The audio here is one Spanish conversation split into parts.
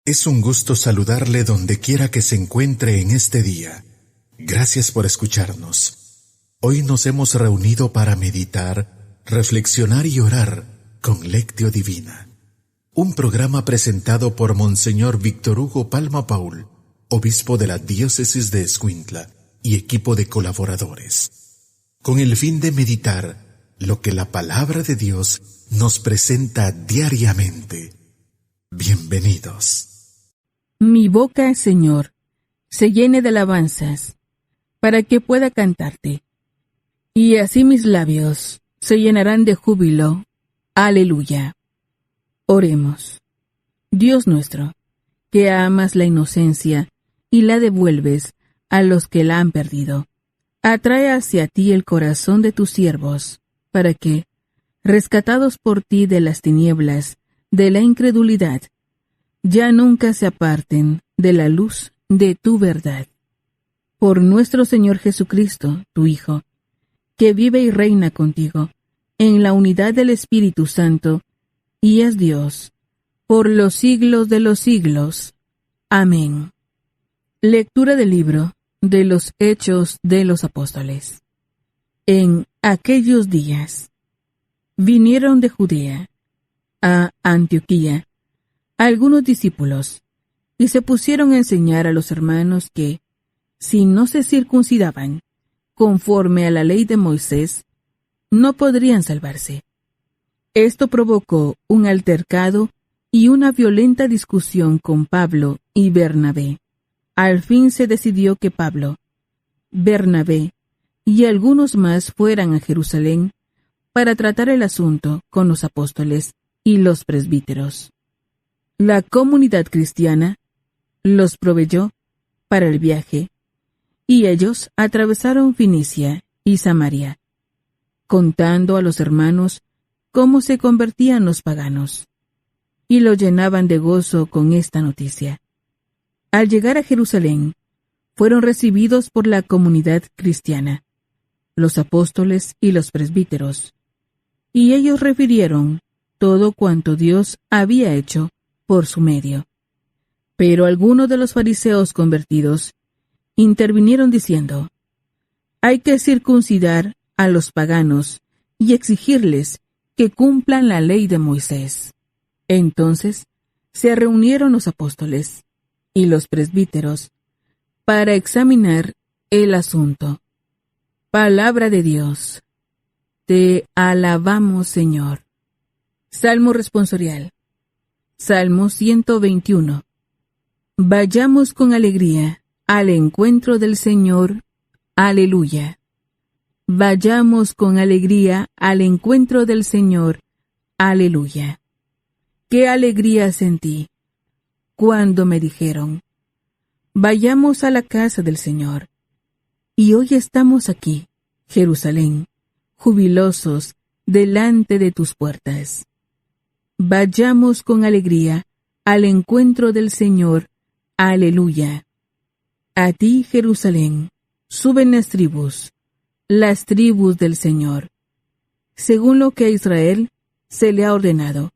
Es un gusto saludarle donde quiera que se encuentre en este día. Gracias por escucharnos. Hoy nos hemos reunido para meditar, reflexionar y orar con Lectio Divina. Un programa presentado por Monseñor Víctor Hugo Palma Paul, obispo de la diócesis de Escuintla y equipo de colaboradores, con el fin de meditar lo que la palabra de Dios nos presenta diariamente. Bienvenidos. Mi boca, Señor, se llene de alabanzas, para que pueda cantarte. Y así mis labios se llenarán de júbilo. Aleluya. Oremos. Dios nuestro, que amas la inocencia y la devuelves a los que la han perdido, atrae hacia ti el corazón de tus siervos, para que, rescatados por ti de las tinieblas, de la incredulidad, ya nunca se aparten de la luz de tu verdad. Por nuestro Señor Jesucristo, tu Hijo, que vive y reina contigo, en la unidad del Espíritu Santo, y es Dios, por los siglos de los siglos. Amén. Lectura del libro de los Hechos de los Apóstoles. En aquellos días, vinieron de Judea a Antioquía algunos discípulos, y se pusieron a enseñar a los hermanos que, si no se circuncidaban, conforme a la ley de Moisés, no podrían salvarse. Esto provocó un altercado y una violenta discusión con Pablo y Bernabé. Al fin se decidió que Pablo, Bernabé y algunos más fueran a Jerusalén para tratar el asunto con los apóstoles y los presbíteros. La comunidad cristiana los proveyó para el viaje, y ellos atravesaron Fenicia y Samaria, contando a los hermanos cómo se convertían los paganos, y lo llenaban de gozo con esta noticia. Al llegar a Jerusalén, fueron recibidos por la comunidad cristiana, los apóstoles y los presbíteros, y ellos refirieron todo cuanto Dios había hecho por su medio. Pero algunos de los fariseos convertidos intervinieron diciendo: hay que circuncidar a los paganos y exigirles que cumplan la ley de Moisés. Entonces se reunieron los apóstoles y los presbíteros para examinar el asunto. Palabra de Dios. Te alabamos, Señor. Salmo responsorial. Salmo 121. Vayamos con alegría al encuentro del Señor. Aleluya. Vayamos con alegría al encuentro del Señor. Aleluya. Qué alegría sentí cuando me dijeron: vayamos a la casa del Señor. Y hoy estamos aquí, Jerusalén, jubilosos delante de tus puertas. Vayamos con alegría al encuentro del Señor. Aleluya. A ti, Jerusalén, suben las tribus del Señor, según lo que a Israel se le ha ordenado,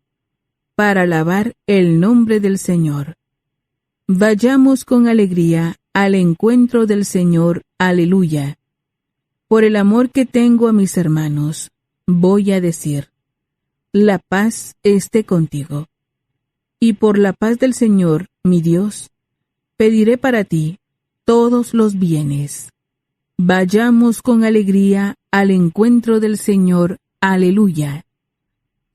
para alabar el nombre del Señor. Vayamos con alegría al encuentro del Señor. Aleluya. Por el amor que tengo a mis hermanos, voy a decir: la paz esté contigo. Y por la paz del Señor, mi Dios, pediré para ti todos los bienes. Vayamos con alegría al encuentro del Señor. Aleluya.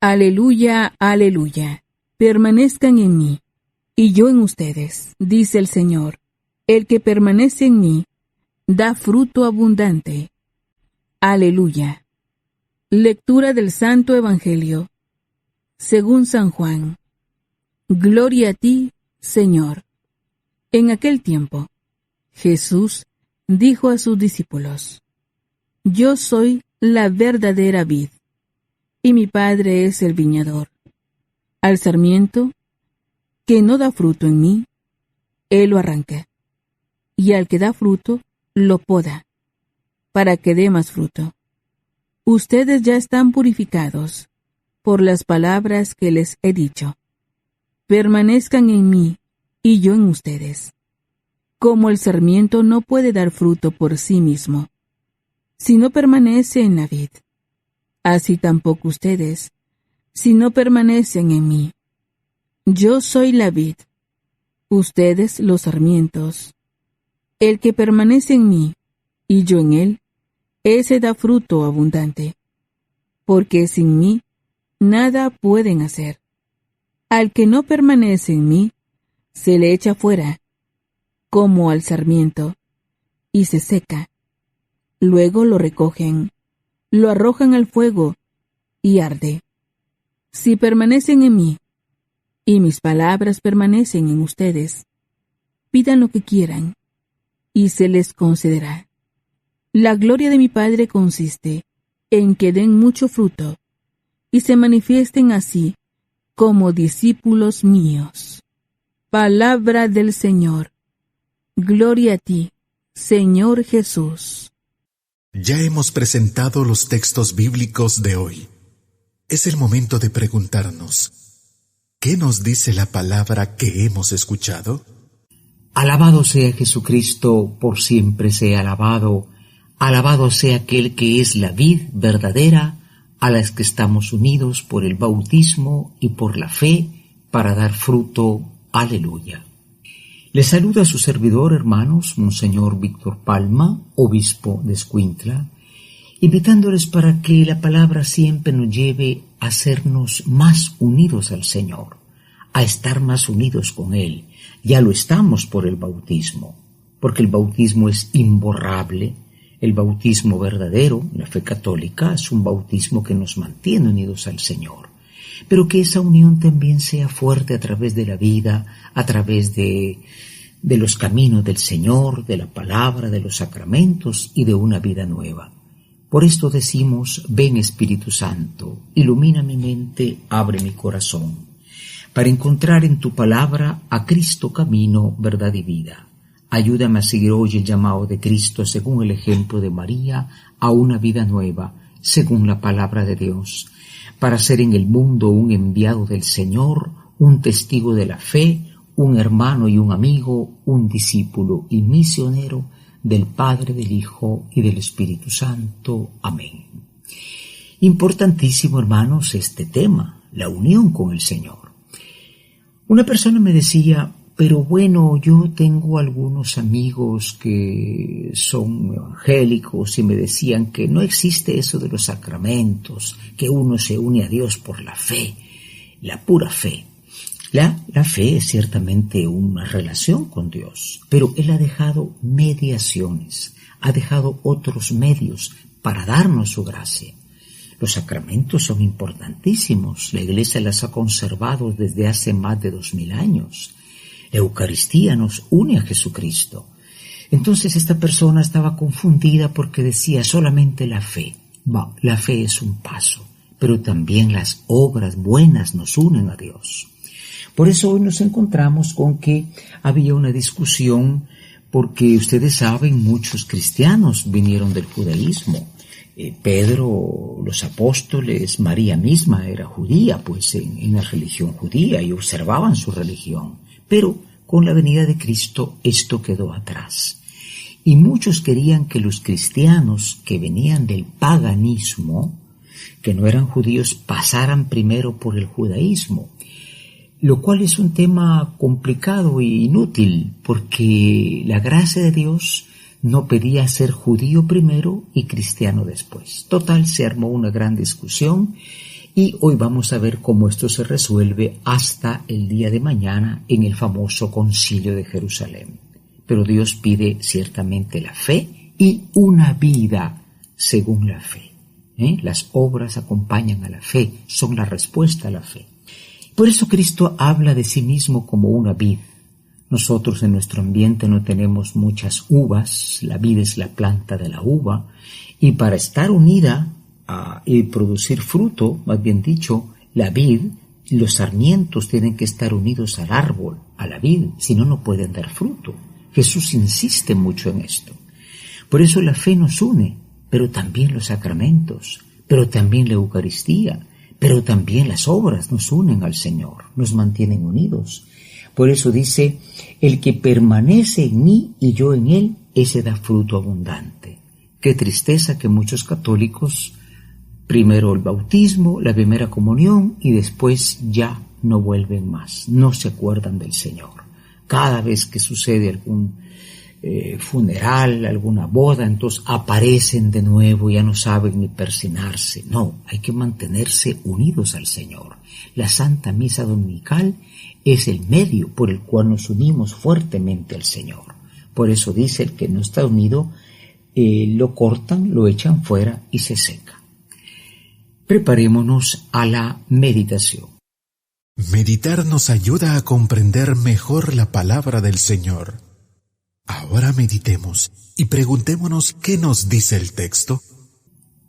Aleluya, aleluya. Permanezcan en mí, y yo en ustedes, dice el Señor. El que permanece en mí, da fruto abundante. Aleluya. Lectura del Santo Evangelio según San Juan. Gloria a ti, Señor. En aquel tiempo, Jesús dijo a sus discípulos: yo soy la verdadera vid, y mi Padre es el viñador. Al sarmiento que no da fruto en mí, Él lo arranca, y al que da fruto, lo poda, para que dé más fruto. Ustedes ya están purificados por las palabras que les he dicho. Permanezcan en mí, y yo en ustedes. Como el sarmiento no puede dar fruto por sí mismo, si no permanece en la vid, así tampoco ustedes, si no permanecen en mí. Yo soy la vid, ustedes los sarmientos. El que permanece en mí, y yo en él, ese da fruto abundante, porque sin mí nada pueden hacer. Al que no permanece en mí, se le echa fuera, como al sarmiento, y se seca. Luego lo recogen, lo arrojan al fuego, y arde. Si permanecen en mí, y mis palabras permanecen en ustedes, pidan lo que quieran, y se les concederá. La gloria de mi Padre consiste en que den mucho fruto, y se manifiesten así como discípulos míos. Palabra del Señor. Gloria a ti, Señor Jesús. Ya hemos presentado los textos bíblicos de hoy. Es el momento de preguntarnos, ¿qué nos dice la palabra que hemos escuchado? Alabado sea Jesucristo, por siempre sea alabado. Alabado sea aquel que es la vid verdadera, a las que estamos unidos por el bautismo y por la fe para dar fruto. Aleluya. Les saluda su servidor, hermanos, Monseñor Víctor Palma, obispo de Escuintla, invitándoles para que la palabra siempre nos lleve a hacernos más unidos al Señor, a estar más unidos con Él. Ya lo estamos por el bautismo, porque el bautismo es imborrable. El bautismo verdadero, la fe católica, es un bautismo que nos mantiene unidos al Señor. Pero que esa unión también sea fuerte a través de la vida, a través de los caminos del Señor, de la palabra, de los sacramentos y de una vida nueva. Por esto decimos, ven Espíritu Santo, ilumina mi mente, abre mi corazón, para encontrar en tu palabra a Cristo camino, verdad y vida. Ayúdame a seguir hoy el llamado de Cristo según el ejemplo de María a una vida nueva, según la palabra de Dios, para ser en el mundo un enviado del Señor, un testigo de la fe, un hermano y un amigo, un discípulo y misionero del Padre, del Hijo y del Espíritu Santo. Amén. Importantísimo, hermanos, este tema, la unión con el Señor. Una persona me decía, pero bueno, yo tengo algunos amigos que son evangélicos y me decían que no existe eso de los sacramentos, que uno se une a Dios por la fe, la pura fe. La fe es ciertamente una relación con Dios, pero Él ha dejado mediaciones, ha dejado otros medios para darnos su gracia. Los sacramentos son importantísimos, la Iglesia las ha conservado desde hace más de 2000 años. La Eucaristía nos une a Jesucristo. Entonces esta persona estaba confundida porque decía solamente la fe. La fe es un paso, pero también las obras buenas nos unen a Dios. Por eso hoy nos encontramos con que había una discusión, porque ustedes saben, muchos cristianos vinieron del judaísmo. Pedro, los apóstoles, María misma era judía, pues en la religión judía, y observaban su religión. Pero con la venida de Cristo esto quedó atrás. Y muchos querían que los cristianos que venían del paganismo, que no eran judíos, pasaran primero por el judaísmo, lo cual es un tema complicado e inútil, porque la gracia de Dios no pedía ser judío primero y cristiano después. Total, se armó una gran discusión. Y hoy vamos a ver cómo esto se resuelve hasta el día de mañana en el famoso Concilio de Jerusalén. Pero Dios pide ciertamente la fe y una vida según la fe. Las obras acompañan a la fe, son la respuesta a la fe. Por eso Cristo habla de sí mismo como una vid. Nosotros en nuestro ambiente no tenemos muchas uvas, la vid es la planta de la uva, y para estar unida y producir fruto, más bien dicho, la vid, los sarmientos tienen que estar unidos al árbol, a la vid, si no, no pueden dar fruto. Jesús insiste mucho en esto. Por eso la fe nos une, pero también los sacramentos, pero también la Eucaristía, pero también las obras nos unen al Señor, nos mantienen unidos. Por eso dice, El que permanece en mí y yo en él, ese da fruto abundante. Qué tristeza que muchos católicos, primero el bautismo, la primera comunión y después ya no vuelven más, no se acuerdan del Señor. Cada vez que sucede algún funeral, alguna boda, entonces aparecen de nuevo, ya no saben ni persignarse. No, hay que mantenerse unidos al Señor. La Santa Misa Dominical es el medio por el cual nos unimos fuertemente al Señor. Por eso dice, el que no está unido, lo cortan, lo echan fuera y se seca. Preparémonos a la meditación. Meditar nos ayuda a comprender mejor la palabra del Señor. Ahora meditemos y preguntémonos qué nos dice el texto.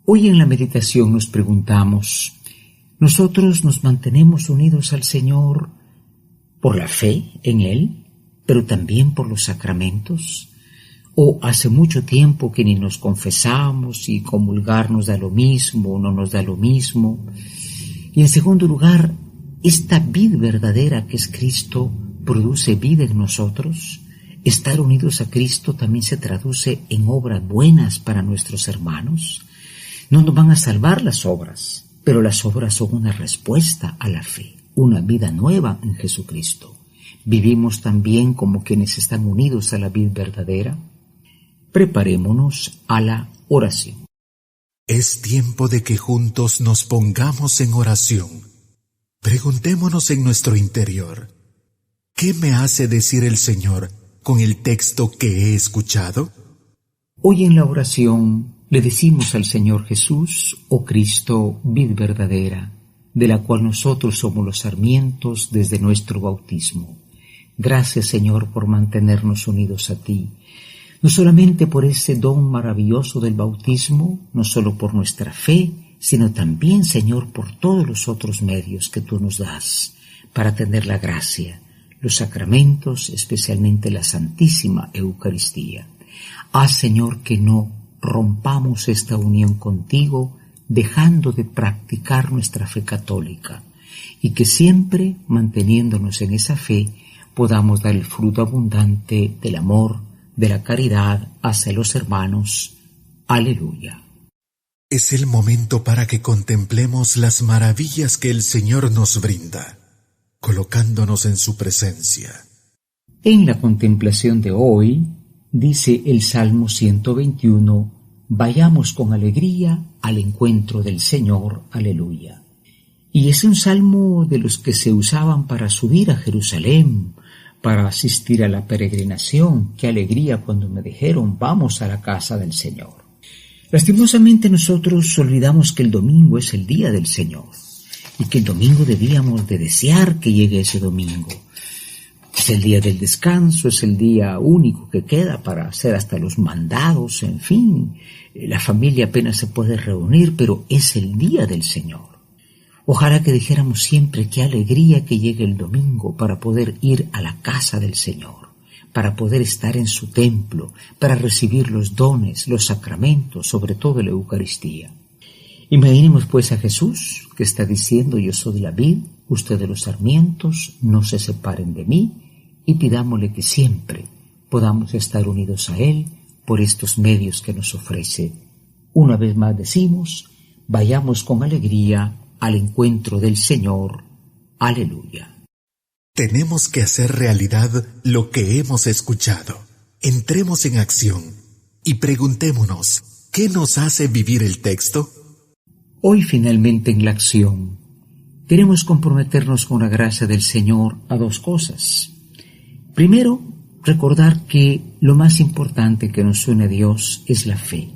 Hoy en la meditación nos preguntamos, ¿nosotros nos mantenemos unidos al Señor por la fe en Él, pero también por los sacramentos? ¿O hace mucho tiempo que ni nos confesamos y comulgar nos da lo mismo o no nos da lo mismo? Y en segundo lugar, ¿esta vid verdadera que es Cristo produce vida en nosotros? ¿Estar unidos a Cristo también se traduce en obras buenas para nuestros hermanos? No nos van a salvar las obras, pero las obras son una respuesta a la fe, una vida nueva en Jesucristo. ¿Vivimos también como quienes están unidos a la vid verdadera? Preparémonos a la oración. Es tiempo de que juntos nos pongamos en oración. Preguntémonos en nuestro interior, ¿qué me hace decir el Señor con el texto que he escuchado? Hoy en la oración le decimos al Señor Jesús, oh Cristo, vid verdadera, de la cual nosotros somos los sarmientos desde nuestro bautismo. Gracias, Señor, por mantenernos unidos a ti, no solamente por ese don maravilloso del bautismo, no solo por nuestra fe, sino también, Señor, por todos los otros medios que tú nos das para tener la gracia, los sacramentos, especialmente la Santísima Eucaristía. Haz, Señor, que no rompamos esta unión contigo, dejando de practicar nuestra fe católica, y que siempre, manteniéndonos en esa fe, podamos dar el fruto abundante del amor, de la caridad hacia los hermanos. Aleluya. Es el momento para que contemplemos las maravillas que el Señor nos brinda, colocándonos en su presencia. En la contemplación de hoy, dice el Salmo 121, vayamos con alegría al encuentro del Señor. Aleluya. Y es un salmo de los que se usaban para subir a Jerusalén, para asistir a la peregrinación. Qué alegría cuando me dijeron, vamos a la casa del Señor. Lastimosamente nosotros olvidamos que el domingo es el día del Señor y que el domingo debíamos de desear que llegue ese domingo. Es el día del descanso, es el día único que queda para hacer hasta los mandados, en fin. La familia apenas se puede reunir, pero es el día del Señor. Ojalá que dijéramos siempre qué alegría que llegue el domingo para poder ir a la casa del Señor, para poder estar en su templo, para recibir los dones, los sacramentos, sobre todo la Eucaristía. Imaginemos pues a Jesús, que está diciendo, yo soy la vid, ustedes los sarmientos, no se separen de mí, y pidámosle que siempre podamos estar unidos a Él por estos medios que nos ofrece. Una vez más decimos, vayamos con alegría al encuentro del Señor. Aleluya. Tenemos que hacer realidad lo que hemos escuchado. Entremos en acción y preguntémonos, ¿qué nos hace vivir el texto? Hoy finalmente en la acción queremos comprometernos con la gracia del Señor a dos cosas. Primero, recordar que lo más importante que nos une a Dios es la fe.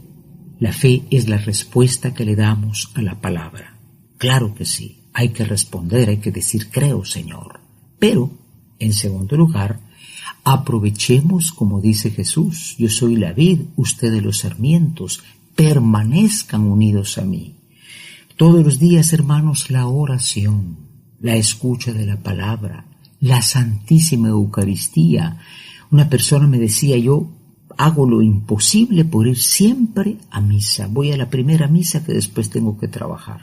La fe es la respuesta que le damos a la palabra. Claro que sí, hay que responder, hay que decir creo, Señor. Pero, en segundo lugar, aprovechemos, como dice Jesús, yo soy la vid, ustedes los sarmientos, permanezcan unidos a mí. Todos los días, hermanos, la oración, la escucha de la palabra, la Santísima Eucaristía. Una persona me decía, yo hago lo imposible por ir siempre a misa. Voy a la primera misa que después tengo que trabajar.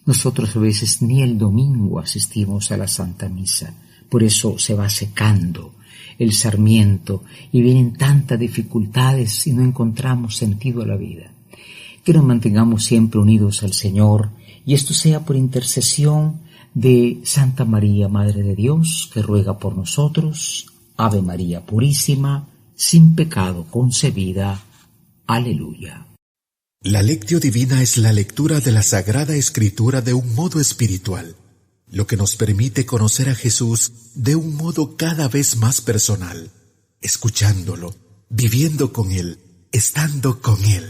Nosotros a veces ni el domingo asistimos a la Santa Misa, por eso se va secando el sarmiento y vienen tantas dificultades y no encontramos sentido a la vida. Que nos mantengamos siempre unidos al Señor, y esto sea por intercesión de Santa María, Madre de Dios, que ruega por nosotros. Ave María Purísima, sin pecado concebida. Aleluya. La Lectio Divina es la lectura de la Sagrada Escritura de un modo espiritual, lo que nos permite conocer a Jesús de un modo cada vez más personal, escuchándolo, viviendo con Él, estando con Él.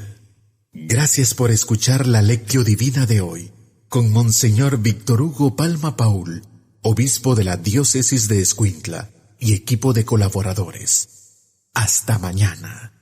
Gracias por escuchar la Lectio Divina de hoy, con Monseñor Víctor Hugo Palma Paul, obispo de la Diócesis de Escuintla, y equipo de colaboradores. Hasta mañana.